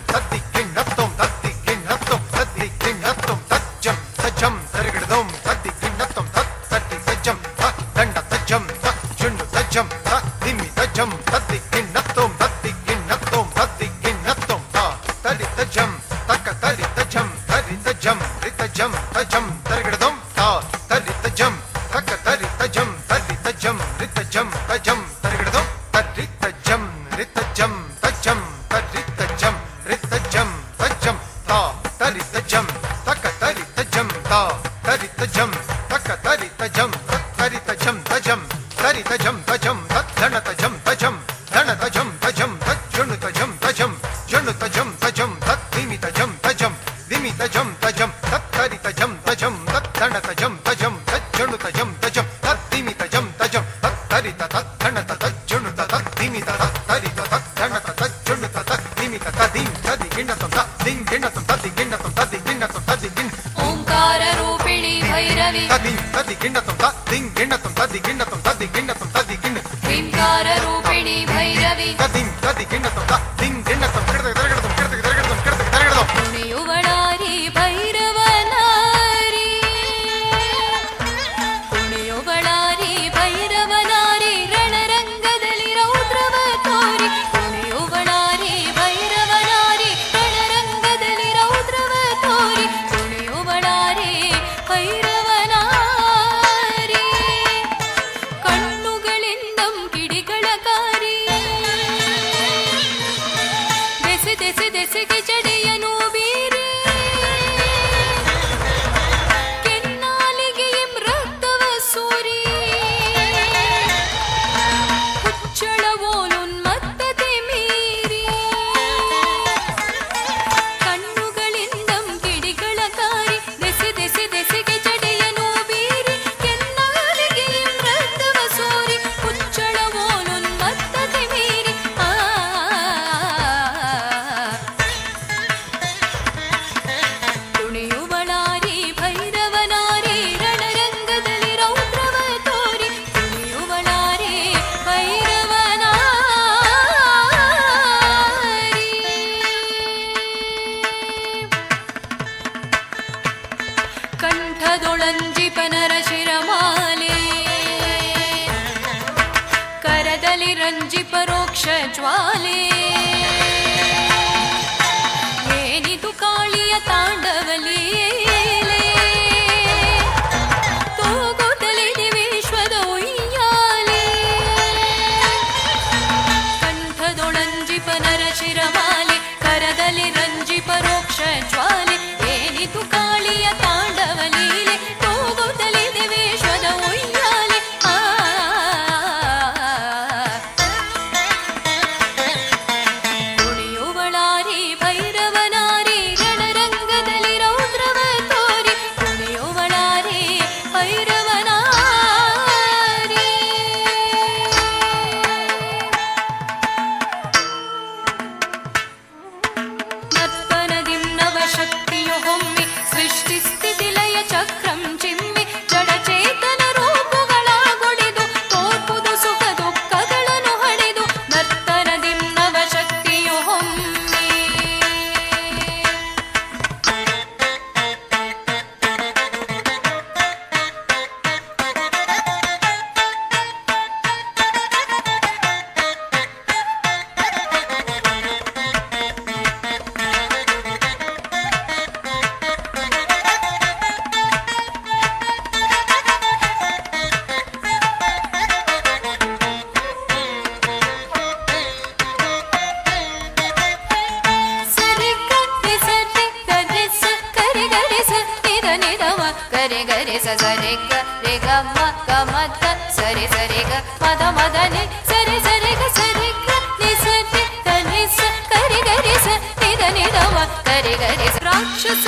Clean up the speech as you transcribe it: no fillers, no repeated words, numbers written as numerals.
ತದ್ದಿ ಕಿಣ್ಣತ್ತೋಂ ತದ್ದಿ ಕಿಣ್ಣತ್ತೋಂ ತದ್ದಿ ಕಿಣ್ಣತ್ತೋಂ ತಜ್ಜಂ ತಜ್ಜಂ ತರಿಗಿಡದೋಂ ತದ್ದಿ ಕಿಣ್ಣತ್ತೋಂ ತತ್ ತಟ್ಟಿ ತಜ್ಜಂ ತ ದಂಡ ತಜ್ಜಂ ತ ಜುಂಡು ತಜ್ಜಂ ತ ದಿಮ್ಮಿ ತಜ್ಜಂ ತದ್ದಿ ಕಿಣ್ಣತ್ತೋಂ ತದ್ದಿ ಕಿಣ್ಣತ್ತೋಂ ತದ್ದಿ ಕಿಣ್ಣತ್ತೋಂ ತ ತಡಿ ತಜ್ಜಂ ತಕ್ಕ ತಡಿ ತಜ್ಜಂ ತರಿ ತಜ್ಜಂ ರಿತಜ್ಜಂ ತಜ್ಜಂ ತರಿಗಿಡದೋಂ ತ ತರಿ ತಜ್ಜಂ ತಕ್ಕ ತರಿ ತಜ್ಜಂ ತರಿ ತಜ್ಜಂ ರಿತಜ್ಜಂ ತಜ್ಜಂ ತರಿಗಿಡದೋಂ ತರಿ ತಜ್ಜಂ ರಿತಜ್ಜಂ ತಜ್ಜಂ ತರಿ ತಜ್ಜಂ ರಿತಜ್ಜಂ ತಜ್ಜಂ ತ ತರಿ ತಜ್ಜಂ ತಕ್ಕ ತರಿ ತಜ್ಜಂ ತ ತರಿ ತಜ್ಜಂ ತಕ್ಕ ತರಿ ತಜ್ಜಂ ತರಿ ತಜ್ಜಂ ತಜ್ಜಂ ತರಿ ತಜ್ಜಂ ತಜ್ಜಂ ತಜ್ಜಣ ತಜ್ಜಂ ತಜ್ಜಂ ಧಣ ತಜ್ಜಂ ತಜ್ಜಂ ತಜ್ಜುಣು ತಜ್ಜಂ ತಜ್ಜಂ ಜುಣು ತಜ್ಜಂ ತಜ್ಜಂ ತದ್ದಿಮಿ ತಜ್ಜಂ ತಜ್ಜಂ ದಿಮಿ ತಜ್ಜಂ ತಜ್ಜಂ ತತ್ತರಿ ತಜ್ಜಂ ತಜ್ಜಂ ತದ್ಧಣ ತಜ್ಜಂ ತಜ್ಜಂ ತಜ್ಜುಣು ತಜ್ಜಂ ತಜ್ಜಂ ತದ್ದಿಮಿ ತಜ್ಜಂ ತಜ್ಜಂ ತತ್ತರಿ ತದ್ಧಣ ತಜ್ಜುಣು ತದ್ದಿಮಿ ತತ್ತರಿ ತದ್ಧಣ ತಜ್ಜುಣು ತದ್ದಿಮಿ ತದಿಂ ತದಿ ಗಿಣ್ಣತಂ ತದಿಂ ಗಿಣ್ಣತಂ ತದಿ ಗಿಣ್ಣತಂ ತದಿ ಗಿಣ್ಣತಂ ತದಿ ಗಿಣ್ಣ ಓಂಕಾರ ರೂಪಿಣಿ ಭೈರವಿ ತದಿಂ ತದಿ ಗಿಣ್ಣತಂ ತದಿಂ ಗಿಣ್ಣತಂ ತದಿ ಗಿಣ್ಣತಂ ತದಿ ಗಿಣ್ಣತಂ ತದಿ ಗಿಣ್ಣ ಓಂಕಾರ ರೂಪಿಣಿ ಭೈರವಿ ತದಿಂ ತದಿ ಗಿಣ್ಣತಂ ತದಿಂ ಗಿಣ್ಣತಂ ಕಿಡತಂ ಕಿಡತಂ ಕಿಡತಂ ಕಿಡತಂ ಕುಣಿಯುವಳಾರಿ ಭೈರವನಾರಿ ಕುಣಿಯುವಳಾರಿ ಭೈರವನಾರಿ ರಣರಂಗದಲ್ಲಿ ರೌದ್ರವ ತೋರಿ ಕುಣಿಯುವಳಾರಿ ಭೈರವನಾರಿ ರಣರಂಗದಲ್ಲಿ ರೌದ್ರವ ತೋರಿ ಕುಣಿಯುವಳಾರಿ ಭೈರವನಾರಿ ಕಣ್ಣುಗಳಿಂದಂ ಕಿಡಿಗಳ ಕಾರಿ ದೆಸೆ ದೆಸೆ ದೆಸೆಗೆ ಜಡೆಯನು ಬೀರಿ ಕೆನ್ನಾಲಿಗೆ ರಕ್ತವ ಸೂರಿ ಹುಚ್ಚಳವೋನುನ್ಮತ್ತತೆ ಮೀರಿ ಕಣ್ಣುಗಳಿಂದಂ ಕಿಡಿಗಳ ಕಾರಿ ದೆಸೆ ದೆಸೆ ದೆಸೆಗೆ ಜಡೆಯನು ಬೀರಿ ಕೆನ್ನಾಲಿಗೆ ರಕ್ತವ ಸೂರಿ ಹುಚ್ಚಳವೋನುನ್ಮತ್ತತೆ ಮೀರಿ ಕುಣಿಯುವಳಾರಿ ಭೈರವನಾರಿ ರಣರಂಗದಲ್ಲಿ ರೌದ್ರವ ತೋರಿ ಕುಣಿಯುವಳಾರಿ ಭೈರವನಾರಿ ಕಂಠದೊಳಂಜಿಪನರ ಶಿರಮಾಲೆ ಕರದಲ್ಲಿ ರಂಜಿ ಪರೋಕ್ಷ ಜ್ವಾಲೆ ಏನಿದು ಕಾಳಿಯ ತಾಂಡವಲೀಲೆ ತೂಗುತ್ತಲಿದೆ ವಿಶ್ವದ ಉಯ್ಯಾಲೆ ಕಂಠದೊಳಂಜಿಪನರ ಶಿರಮಾಲೆ ಕರದಲ್ಲಿ ರಂಜಿ ಪರೋಕ್ಷ ಜ್ವಾಲೆ ಏನಿದು ಕಾಳಿಯ ತಾಂಡವಲೀಲೆ ತೂಗುತ್ತಲಿದೆ ವಿಶ್ವದ ಉಯ್ಯಾಲೆ ಕುಣಿಯುವಳಾರಿ ಭೈರವನಾರಿ ರಣರಂಗದಲ್ಲಿ ರೌದ್ರವ ತೋರಿ ಕುಣಿಯುವಳಾರಿ ಭೈರವನಾರಿ ನರ್ತನದಿಂ ನವಶಕ್ತಿಯು ಹೊಮ್ಮಿ ಸೃಷ್ಟಿಸ್ಥಿತಿ ಲಯ ಚಕ್ರಂ ಚಿಮ್ಮಿ ಜಡಚೇತನ ರೂಪುಗಳಾಗೊಡೆದು ತೋರ್ಪುದು ಸುಖ ದುಃಖಗಳನ್ನು ಹಡೆದು ನರ್ತನದಿಂ ನವಶಕ್ತಿಯು ಹೊಮ್ಮಿ ಸರಿಗ ನಿಸರಿ ಗರಿಸ ಕರಿಗರಿಸ ನಿದ ನಿದವ ಕರಿಗರಿಸ ಸರಿಗ ರಿಗಮ್ಮ ಗಮತ ಸರಿ ಸರಿಗ ಮದ ಮದನಿ ಸರಿ ಸರಿಗ ಸರಿಗ ನಿಸರಿ ಗರಿಸ ಕರಿಗರಿಸ ನಿದ ನಿದವ ಕರಿಗರಿಸ ರಾಕ್ಷಸ